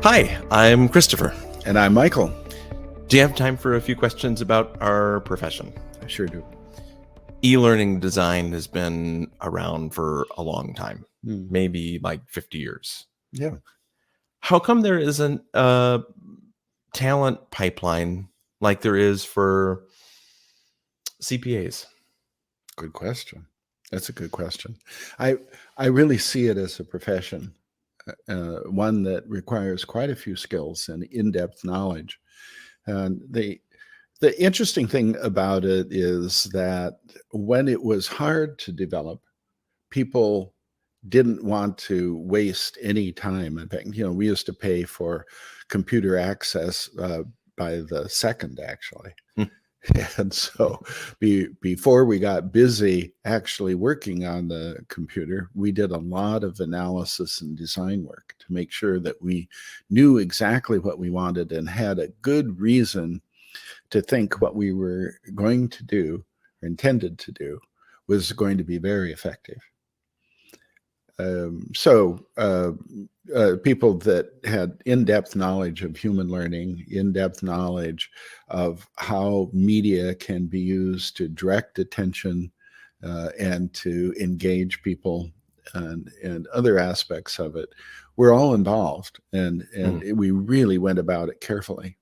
Hi, I'm Christopher. And I'm Michael. Do you have time for a few questions about our profession? I sure do. E-learning design has been around for a long time, maybe like 50 years. Yeah. How come there isn't a talent pipeline like there is for CPAs? Good question. That's a good question. I really see it as a profession, one that requires quite a few skills and in-depth knowledge. And the interesting thing about it is that when it was hard to develop, people didn't want to waste any time. In fact, we used to pay for computer access by the second, actually. And so before we got busy actually working on the computer, we did a lot of analysis and design work to make sure that we knew exactly what we wanted and had a good reason to think what we were going to do or intended to do was going to be very effective. People that had in-depth knowledge of human learning, in-depth knowledge of how media can be used to direct attention and to engage people and other aspects of it, we're all involved, and we really went about it carefully.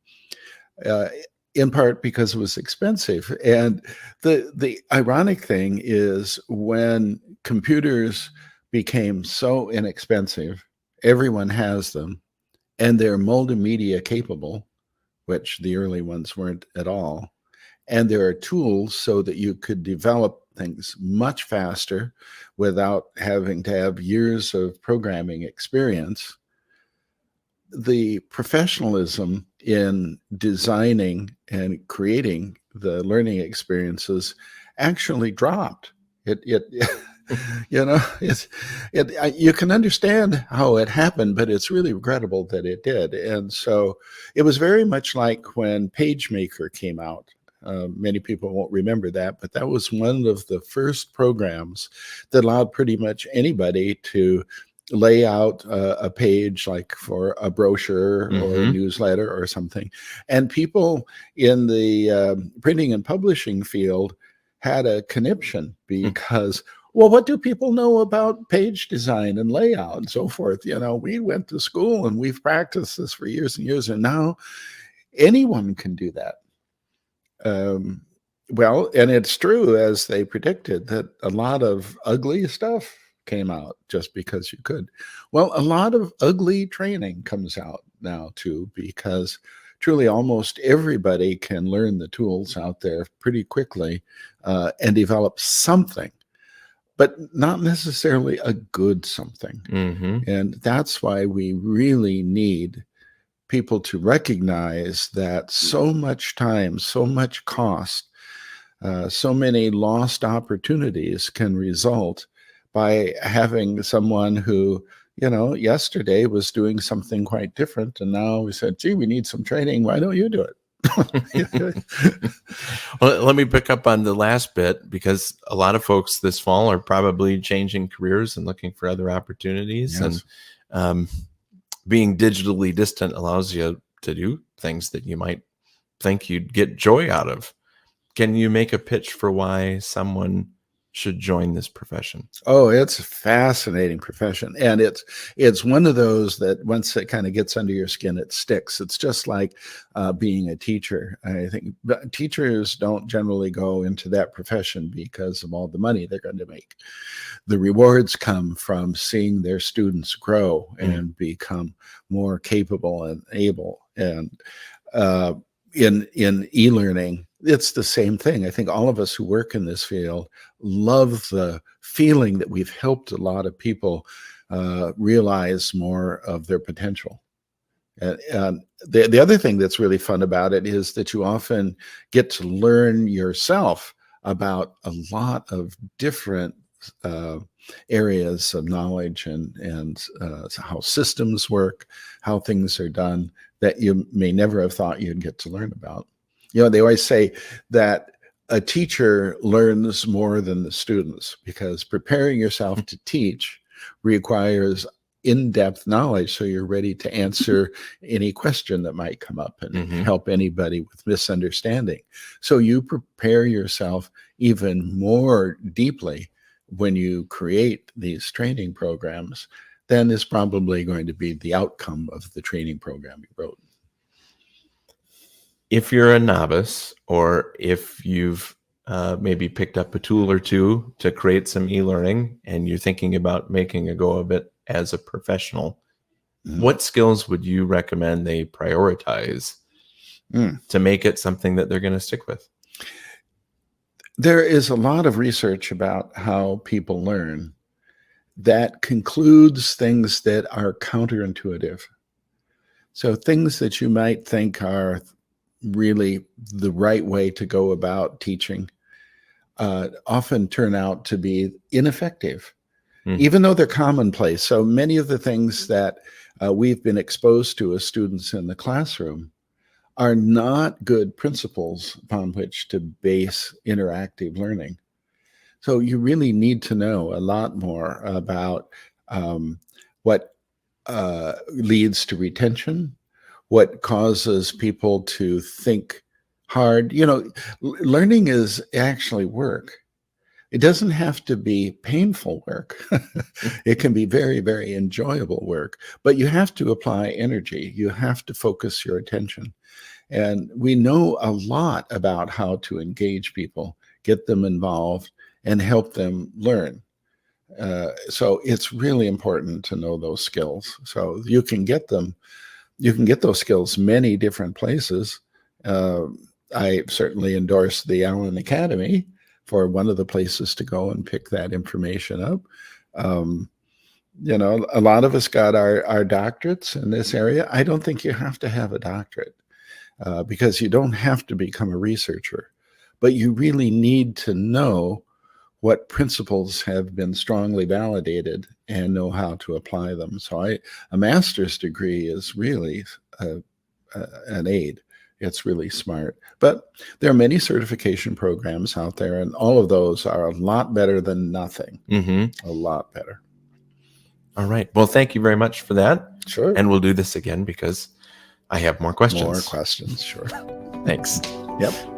In part because it was expensive. And the ironic thing is when computers became so inexpensive, everyone has them, and they're multimedia capable, which the early ones weren't at all. And there are tools so that you could develop things much faster without having to have years of programming experience. The professionalism in designing and creating the learning experiences actually dropped. You can understand how it happened, but it's really regrettable that it did. And so it was very much like when PageMaker came out. Many people won't remember that, but that was one of the first programs that allowed pretty much anybody to lay out a page like for a brochure or a newsletter or something. And people in the printing and publishing field had a conniption because, well, what do people know about page design and layout and so forth? We went to school and we've practiced this for years and years, and now anyone can do that. Well, and it's true, as they predicted, that a lot of ugly stuff came out just because you could. Well, a lot of ugly training comes out now too, because truly almost everybody can learn the tools out there pretty quickly and develop something, but not necessarily a good something. And that's why we really need people to recognize that so much time, so much cost, so many lost opportunities can result by having someone who, yesterday was doing something quite different. And now we said, gee, we need some training. Why don't you do it? Well, let me pick up on the last bit, because a lot of folks this fall are probably changing careers and looking for other opportunities. Yes. And being digitally distant allows you to do things that you might think you'd get joy out of. Can you make a pitch for why someone should join this profession? Oh, it's a fascinating profession. And it's one of those that once it kind of gets under your skin, it sticks. It's just like being a teacher. I think teachers don't generally go into that profession because of all the money they're going to make. The rewards come from seeing their students grow and become more capable and able. And in e-learning, it's the same thing. I think all of us who work in this field love the feeling that we've helped a lot of people realize more of their potential. And the other thing that's really fun about it is that you often get to learn yourself about a lot of different areas of knowledge and how systems work, how things are done that you may never have thought you'd get to learn about. They always say that a teacher learns more than the students, because preparing yourself to teach requires in-depth knowledge, so you're ready to answer any question that might come up and help anybody with misunderstanding. So you prepare yourself even more deeply when you create these training programs than is probably going to be the outcome of the training program you wrote. If you're a novice, or if you've maybe picked up a tool or two to create some e-learning and you're thinking about making a go of it as a professional, what skills would you recommend they prioritize to make it something that they're going to stick with? There is a lot of research about how people learn that concludes things that are counterintuitive. So things that you might think are really the right way to go about teaching often turn out to be ineffective, even though they're commonplace. So many of the things that we've been exposed to as students in the classroom are not good principles upon which to base interactive learning. So you really need to know a lot more about what leads to retention, what causes people to think hard. You know, learning is actually work. It doesn't have to be painful work. It can be very, very enjoyable work, but you have to apply energy. You have to focus your attention. And we know a lot about how to engage people, get them involved, and help them learn. So it's really important to know those skills. So you can get them, you can get those skills many different places. I certainly endorse the Allen Academy for one of the places to go and pick that information up. You know, a lot of us got our doctorates in this area. I don't think you have to have a doctorate because you don't have to become a researcher, but you really need to know what principles have been strongly validated and know how to apply them. So a master's degree is really an aid. It's really smart. But there are many certification programs out there, and all of those are a lot better than nothing. A lot better. All right. Well, thank you very much for that. Sure. And we'll do this again because I have more questions. More questions, sure. Thanks. Yep.